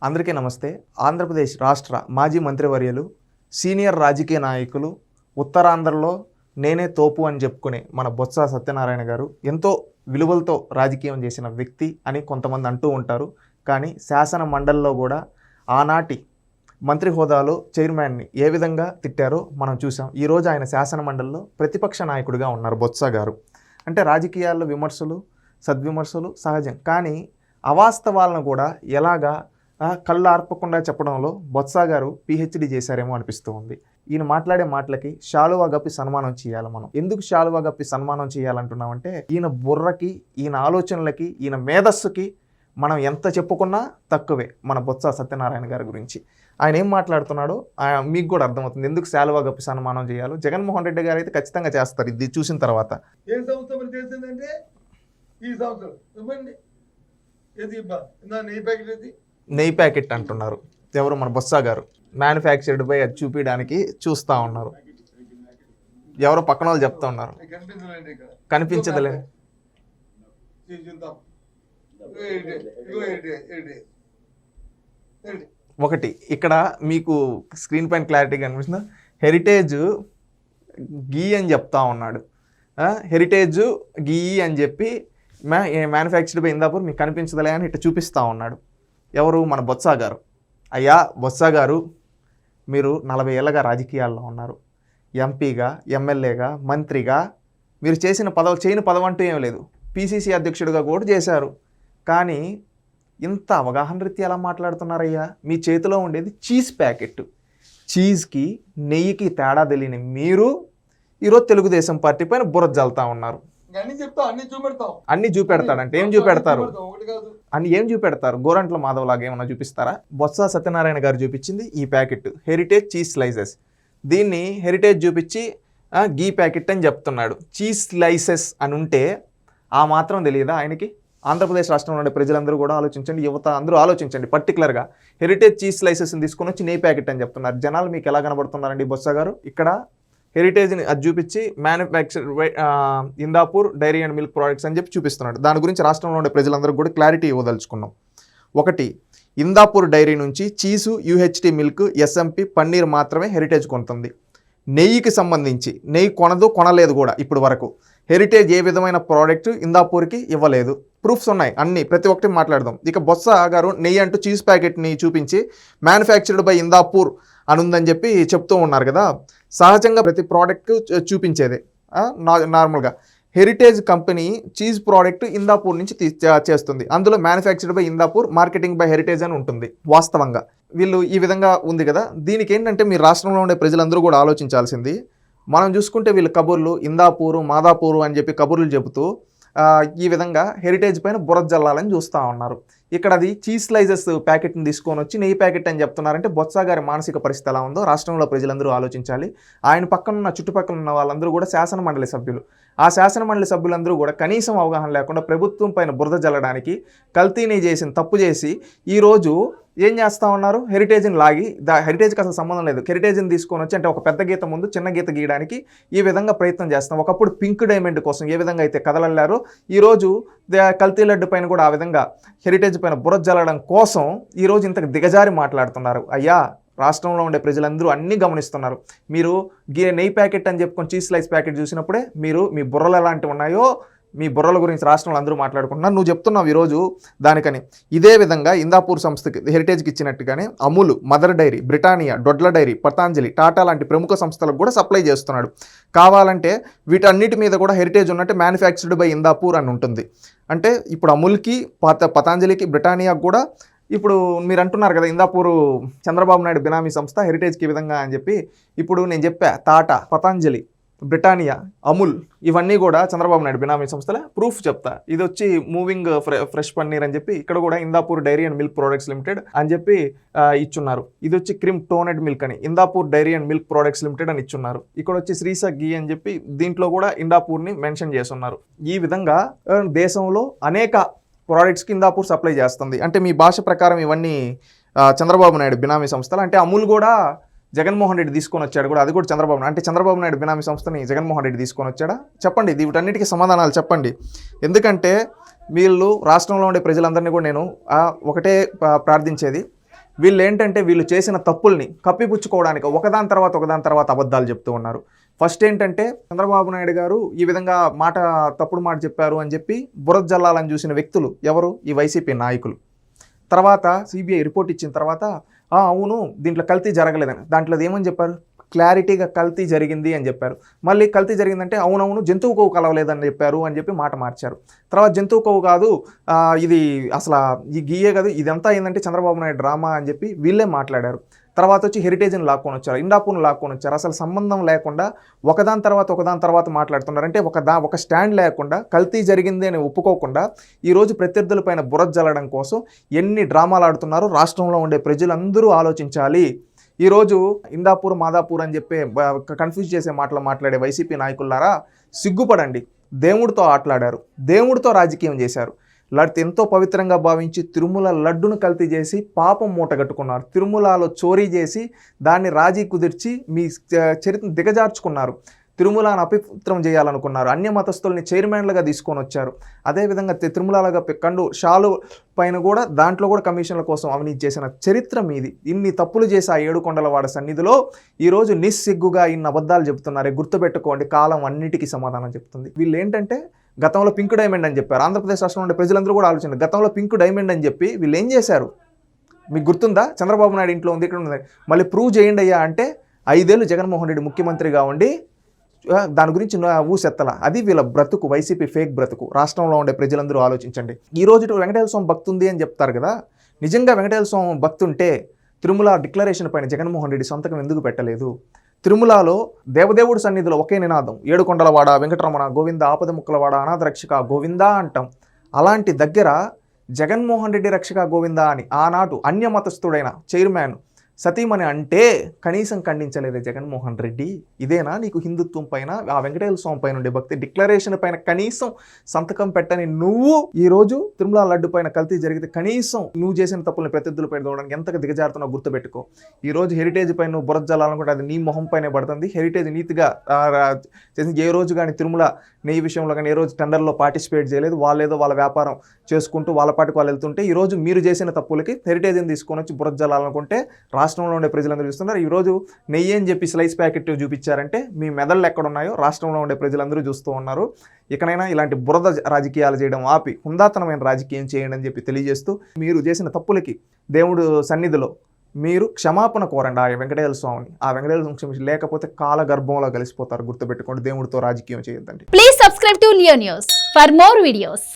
అందరికీ నమస్తే. ఆంధ్రప్రదేశ్ రాష్ట్ర మాజీ మంత్రివర్యులు, సీనియర్ రాజకీయ నాయకులు, ఉత్తరాంధ్రలో నేనే తోపు అని చెప్పుకునే మన బొత్స సత్యనారాయణ గారు ఎంతో విలువలతో రాజకీయం చేసిన వ్యక్తి అని కొంతమంది అంటూ ఉంటారు. కానీ శాసన మండలిలో కూడా ఆనాటి మంత్రి హోదాలో చైర్మన్ని ఏ విధంగా తిట్టారో మనం చూసాం. ఈరోజు ఆయన శాసన మండలిలో ప్రతిపక్ష నాయకుడిగా ఉన్నారు బొత్స గారు. అంటే రాజకీయాల్లో విమర్శలు, సద్విమర్శలు సహజం. కానీ అవాస్తవాలను కూడా ఎలాగా కళ్ళు ఆర్పకుండా చెప్పడంలో బొత్స గారు పిహెచ్డి చేశారేమో అనిపిస్తూ ఉంది. ఈయన మాట్లాడే మాటలకి శాలువా గప్పి సన్మానం చేయాలి. మనం ఎందుకు శాలువా గప్పి సన్మానం చేయాలంటున్నామంటే ఈయన బుర్రకి, ఈయన ఆలోచనలకి, ఈయన మేధస్సుకి మనం ఎంత చెప్పుకున్నా తక్కువే మన బొత్స సత్యనారాయణ గారి గురించి. ఆయన ఏం మాట్లాడుతున్నాడో మీకు కూడా అర్థమవుతుంది ఎందుకు శాలువా గప్పి సన్మానం చేయాలో. జగన్మోహన్ రెడ్డి గారు అయితే ఖచ్చితంగా చేస్తారు ఇది చూసిన తర్వాత. ఏ సంవత్సరం చేసిందంటే ఈ సంవత్సరం ఇవ్వండి. నెయ్యి ప్యాకెట్ అంటున్నారు ఎవరు? మన బొత్స గారు. మ్యానుఫ్యాక్చర్డ్ బై అది చూపించడానికి చూస్తూ ఉన్నారు. ఎవరో పక్కన వాళ్ళు చెప్తా ఉన్నారు కనిపించదులే. ఒకటి ఇక్కడ మీకు స్క్రీన్ పైన క్లారిటీగా కనిపిస్తుందా? హెరిటేజ్ గీ అని చెప్తా ఉన్నాడు. హెరిటేజ్ గీ అని చెప్పి మ్యానుఫ్యాక్చర్డ్ బై ఇందాపూర్ మీకు కనిపించదులే అని ఇట్లా చూపిస్తూ ఉన్నాడు. ఎవరు? మన బొత్స గారు. అయ్యా బొత్స గారు, మీరు 40 ఏళ్ళగా రాజకీయాల్లో ఉన్నారు. ఎంపీగా, ఎమ్మెల్యేగా, మంత్రిగా మీరు చేసిన చేయని పదవి అంటూ ఏం లేదు. పిసిసి అధ్యక్షుడిగా కూడా చేశారు. కానీ ఇంత అవగాహన రీత్యా ఎలా మాట్లాడుతున్నారయ్యా? మీ చేతిలో ఉండేది చీజ్ ప్యాకెట్. చీజ్కి నెయ్యికి తేడా తెలియని మీరు ఈరోజు తెలుగుదేశం పార్టీ పైన బుర్ర జల్తా ఉన్నారు. అన్ని చూపెడతాడంటే ఏం చూపెడతారు? అన్ని ఏం చూపెడతారు? గోరంట్ల మాధవ్ లాగా ఏమన్నా చూపిస్తారా? బొత్స సత్యనారాయణ గారు చూపించింది ఈ ప్యాకెట్ హెరిటేజ్ చీజ్ స్లైసెస్. దీన్ని హెరిటేజ్ చూపించి గీ ప్యాకెట్ అని చెప్తున్నాడు. చీజ్ స్లైసెస్ అని ఉంటే ఆ మాత్రం తెలియదా ఆయనకి? ఆంధ్రప్రదేశ్ రాష్ట్రంలో ఉండే ప్రజలందరూ కూడా ఆలోచించండి, యువత అందరూ ఆలోచించండి. పర్టికులర్గా హెరిటేజ్ చీజ్ స్లైసెస్ని తీసుకొని వచ్చి నెయ్యి ప్యాకెట్ అని చెప్తున్నారు. జనాలు మీకు ఎలా కనబడుతున్నారండి బొత్స గారు? ఇక్కడ హెరిటేజ్ని అది చూపించి manufacture Indapur dairy and milk products అని చెప్పి చూపిస్తున్నాడు. దాని గురించి రాష్ట్రంలో ఉండే ప్రజలందరూ కూడా క్లారిటీ ఇవ్వదలుచుకున్నాం. ఒకటి, ఇందాపూర్ డైరీ నుంచి చీజు, యూహెచ్టీ మిల్క్, ఎస్ఎంపి, పన్నీర్ మాత్రమే హెరిటేజ్ కొంటుంది. నెయ్యికి సంబంధించి నెయ్యి కొనలేదు కూడా ఇప్పుడు వరకు. హెరిటేజ్ ఏ విధమైన ప్రోడక్ట్ ఇందాపూర్కి ఇవ్వలేదు. ప్రూఫ్స్ ఉన్నాయి అన్నీ, ప్రతి ఒక్కటి మాట్లాడదాం. ఇక బొత్స గారు నెయ్యి అంటూ చీజ్ ప్యాకెట్ని చూపించి మ్యానుఫ్యాక్చర్డ్ బై ఇందాపూర్ అని ఉందని చెప్పి చెప్తూ ఉన్నారు కదా. సహజంగా ప్రతి ప్రోడక్ట్ చూపించేదే. నార్మల్గా heritage company cheese product Indapur నుంచి చేస్తుంది. అందులో manufactured by Indapur, marketing by heritage అని ఉంటుంది. వాస్తవంగా వీళ్ళు ఈ విధంగా ఉంది కదా. దీనికి ఏంటంటే మీరు రాష్ట్రంలో ఉండే ప్రజలందరూ కూడా ఆలోచించాల్సింది, మనం చూసుకుంటే వీళ్ళు కబుర్లు ఇందాపూరు, మాదాపూరు అని చెప్పి కబుర్లు చెబుతూ ఈ విధంగా హెరిటేజ్ పైన బురద జల్లాలని చూస్తూ ఉన్నారు. ఇక్కడ అది చీజ్ స్లైసెస్ ప్యాకెట్ని తీసుకొని వచ్చి నెయ్యి ప్యాకెట్ అని చెప్తున్నారంటే బొత్స గారి మానసిక పరిస్థితి ఎలా ఉందో రాష్ట్రంలో ప్రజలందరూ ఆలోచించాలి. ఆయన పక్కన ఉన్న చుట్టుపక్కల ఉన్న వాళ్ళందరూ కూడా శాసన మండలి సభ్యులు. ఆ శాసన మండలి సభ్యులందరూ కూడా కనీసం అవగాహన లేకుండా ప్రభుత్వం పైన బురద జల్లడానికి, కల్తీని చేసిన తప్పు చేసి ఈరోజు ఏం చేస్తూ ఉన్నారు? హెరిటేజ్ని లాగి, హెరిటేజ్కి అసలు సంబంధం లేదు, హెరిటేజ్ని తీసుకొని వచ్చి అంటే ఒక పెద్ద గీత ముందు చిన్న గీత గీయడానికి ఈ విధంగా ప్రయత్నం చేస్తాం. ఒకప్పుడు పింక్ డైమండ్ కోసం ఏ విధంగా అయితే కదలల్లారో ఈరోజు కల్తీ లడ్డు పైన కూడా ఆ విధంగా హెరిటేజ్ పైన బురద జల్లడం కోసం ఈరోజు ఇంతకు దిగజారి మాట్లాడుతున్నారు. అయ్యా రాష్ట్రంలో ఉండే ప్రజలందరూ అన్నీ గమనిస్తున్నారు. మీరు నెయ్యి ప్యాకెట్ అని చెప్పుకొని చీజ్ స్లైస్ ప్యాకెట్ చూసినప్పుడే మీరు మీ బుర్రలు ఎలాంటివి ఉన్నాయో, మీ బుర్రల గురించి రాష్ట్రంలో అందరూ మాట్లాడుకుంటున్నారు. నువ్వు చెప్తున్నావు ఈరోజు దానికని. ఇదే విధంగా ఇందాపూర్ సంస్థకి హెరిటేజ్కి ఇచ్చినట్టుగానే Amul, Mother Dairy, Britannia, Dodla dairy, Patanjali, Tata లాంటి ప్రముఖ సంస్థలకు కూడా సప్లై చేస్తున్నాడు. కావాలంటే వీటన్నిటి మీద కూడా హెరిటేజ్ ఉన్నట్టు మ్యానుఫ్యాక్చర్డ్ బై ఇందాపూర్ అని ఉంటుంది. అంటే ఇప్పుడు అమూల్కి, పతాంజలికి, బ్రిటానియాకి కూడా ఇప్పుడు మీరు అంటున్నారు కదా ఇందాపూరు చంద్రబాబు నాయుడు బినామీ సంస్థ హెరిటేజ్కి ఈ విధంగా అని చెప్పి. ఇప్పుడు నేను చెప్పా టాటా, పతాంజలి, బ్రిటానియా, అమూల్ ఇవన్నీ కూడా చంద్రబాబు నాయుడు బినామీ సంస్థలే. ప్రూఫ్ చెప్తా. ఇది వచ్చి మూవింగ్ ఫ్రెష్ పన్నీర్ అని చెప్పి ఇక్కడ కూడా Indapur dairy and milk products limited అని చెప్పి ఇచ్చున్నారు. ఇది వచ్చి క్రిమ్ టోనెడ్ మిల్క్ అని Indapur dairy and milk products limited అని ఇచ్చున్నారు. ఇక్కడ వచ్చి శ్రీసా గీ అని చెప్పి దీంట్లో కూడా ఇందాపూర్ని మెన్షన్ చేస్తున్నారు. ఈ విధంగా దేశంలో అనేక ప్రోడక్ట్స్కి ఇందాపూర్ సప్లై చేస్తుంది. అంటే మీ భాష ప్రకారం ఇవన్నీ చంద్రబాబు నాయుడు బినామీ సంస్థలు. అంటే అమూల్ కూడా జగన్మోహన్ రెడ్డి తీసుకొని వచ్చాడు కూడా, అది కూడా చంద్రబాబు నాయుడు. అంటే చంద్రబాబు నాయుడు బినామీ సంస్థని జగన్మోహన్ రెడ్డి తీసుకొని వచ్చాడా? చెప్పండి, వీటన్నిటికీ సమాధానాలు చెప్పండి. ఎందుకంటే వీళ్ళు రాష్ట్రంలో ఉండే ప్రజలందరినీ కూడా నేను ఒకటే ప్రార్థించేది, వీళ్ళు ఏంటంటే వీళ్ళు చేసిన తప్పుల్ని కప్పిపుచ్చుకోవడానికి ఒకదాని తర్వాత అబద్ధాలు చెప్తూ ఉన్నారు. ఫస్ట్ ఏంటంటే చంద్రబాబు నాయుడు గారు ఈ విధంగా తప్పుడు మాట చెప్పారు అని చెప్పి బురద జల్లాలని చూసిన వ్యక్తులు ఎవరు? ఈ వైసీపీ నాయకులు. తర్వాత సిబిఐ రిపోర్ట్ ఇచ్చిన తర్వాత అవును దీంట్లో కల్తీ జరగలేదని, దాంట్లో ఏమని చెప్పారు? క్లారిటీగా కల్తీ జరిగింది అని చెప్పారు. మళ్ళీ కల్తీ జరిగిందంటే అవునవును జంతువు కొవ్వు కలవలేదని చెప్పారు అని చెప్పి మాట మార్చారు. తర్వాత జంతువు కొవ్వు కాదు, ఇది అసలు ఈ గీయే కాదు, ఇదంతా ఏంటంటే చంద్రబాబు నాయుడు డ్రామా అని చెప్పి వీళ్ళే మాట్లాడారు. తర్వాత వచ్చి హెరిటేజ్ని లాక్కొని వచ్చారు, ఇండాపూర్ని లాక్కొని వచ్చారు. అసలు సంబంధం లేకుండా ఒకదాని తర్వాత మాట్లాడుతున్నారు. అంటే ఒక స్టాండ్ లేకుండా కల్తీ జరిగింది అని ఒప్పుకోకుండా ఈరోజు ప్రత్యర్థులపైన బురద జల్లడం కోసం ఎన్ని డ్రామాలు ఆడుతున్నారు. రాష్ట్రంలో ఉండే ప్రజలందరూ ఆలోచించాలి. ఈరోజు ఇందాపూర్ మాదాపూర్ అని చెప్పి కన్ఫ్యూజ్ చేసే మాట్లాడే వైసీపీ నాయకులారా సిగ్గుపడండి. దేవుడితో ఆటలాడారు, దేవుడితో రాజకీయం చేశారు. ఎంతో పవిత్రంగా భావించి తిరుమల లడ్డును కల్తీ చేసి పాపం మూటగట్టుకున్నారు. తిరుమలలో చోరీ చేసి దాన్ని రాజీ కుదిర్చి మీ చరిత్రను దిగజార్చుకున్నారు. తిరుమలను అపవిత్రం చేయాలనుకున్నారు. అన్య మతస్థుల్ని చైర్మన్లుగా తీసుకొని వచ్చారు. అదేవిధంగా తిరుమలగా షాలు పైన కూడా దాంట్లో కూడా కమిషన్ల కోసం అవినీతి చేసిన చరిత్ర మీది. ఇన్ని తప్పులు చేసి ఆ ఏడుకొండలవాడ సన్నిధిలో ఈరోజు నిస్సిగ్గుగా ఇన్ని అబద్ధాలు చెప్తున్నారే. గుర్తుపెట్టుకోండి, కాలం అన్నిటికీ సమాధానం చెప్తుంది. వీళ్ళు ఏంటంటే గతంలో పింక్ డైమండ్ అని చెప్పారు. ఆంధ్రప్రదేశ్ రాష్ట్రంలో ఉండే ప్రజలందరూ కూడా ఆలోచన, గతంలో పింక్ డైమండ్ అని చెప్పి వీళ్ళు ఏం చేశారు మీకు గుర్తుందా? చంద్రబాబు నాయుడు ఇంట్లో ఉంది, ఇక్కడ ఉంది, మళ్ళీ ప్రూవ్ చేయండి అయ్యా అంటే 5 ఏళ్ళు జగన్మోహన్ రెడ్డి ముఖ్యమంత్రిగా ఉండి దాని గురించి ఊసెత్తల. అది వీళ్ళ బ్రతుకు, వైసీపీ ఫేక్ బ్రతుకు. రాష్ట్రంలో ఉండే ప్రజలందరూ ఆలోచించండి. ఈ రోజు వెంకటేశ్వర స్వామి భక్తి ఉంది అని చెప్తారు కదా, నిజంగా వెంకటేశ్వర స్వామి భక్తి ఉంటే తిరుమల డిక్లరేషన్ పైన జగన్మోహన్ రెడ్డి సంతకం ఎందుకు పెట్టలేదు? తిరుమలలో దేవదేవుడి సన్నిధిలో ఒకే నినాదం, ఏడుకొండలవాడ వెంకటరమణ గోవింద, ఆపద ముక్కలవాడ అనాథ రక్షక గోవిందా అంటాం. అలాంటి దగ్గర జగన్మోహన్ రెడ్డి రక్షక గోవిందా అని ఆనాడు అన్య మతస్థుడైన చైర్మన్ సతీమణి అంటే కనీసం ఖండించలేదే జగన్మోహన్ రెడ్డి. ఇదేనా నీకు హిందుత్వం పైన, ఆ వెంకటేశ్వర స్వామి పైన ఉండే భక్తి? డిక్లరేషన్ పైన కనీసం సంతకం పెట్టని నువ్వు ఈరోజు తిరుమల లడ్డు పైన కల్తీ జరిగితే కనీసం నువ్వు చేసిన తప్పుల్ని ప్రత్యర్థుల పైన దూడడానికి ఎంతగా దిగజారుతున్నావు గుర్తుపెట్టుకో. ఈరోజు హెరిటేజ్ పైన నువ్వు బురద జల్లాలనుకుంటే అది నీ మొహం పైనే పడుతుంది. హెరిటేజ్ నీతిగా చేసి ఏ రోజు కానీ తిరుమల నెయ్యి విషయంలో కానీ ఏ రోజు టెండర్లో పార్టిసిపేట్ చేయలేదు. వాళ్ళేదో వాళ్ళ వ్యాపారం చేసుకుంటూ వాళ్ళ పాటికి వాళ్ళు వెళ్తుంటే ఈరోజు మీరు చేసిన తప్పులకి హెరిటేజ్ని తీసుకొని వచ్చి బురద జల్లాలనుకుంటే రాష్ట్రంలో ఉండే ప్రజలందరూ చూస్తున్నారు. ఈరోజు నెయ్యి అని చెప్పి స్లైస్ ప్యాకెట్ చూపించారంటే మీ మెదళ్ళు ఎక్కడున్నాయో రాష్ట్రంలో ఉండే ప్రజలందరూ చూస్తూ ఉన్నారు. ఇకనైనా ఇలాంటి బురద రాజకీయాలు చేయడం ఆపి హుందాతనమైన రాజకీయం చేయండి అని చెప్పి తెలియజేస్తూ, మీరు చేసిన తప్పులకి దేవుడు సన్నిధిలో మీరు క్షమాపణ కోరండి ఆ వెంకటేశ్వర స్వామిని. ఆ వెంకటేశ్వర స్వామి లేకపోతే కాల గర్భంలో కలిసిపోతారు. గుర్తుపెట్టుకోండి, దేవుడితో రాజకీయం చేయొద్దండి. Please subscribe to Leo news for more videos.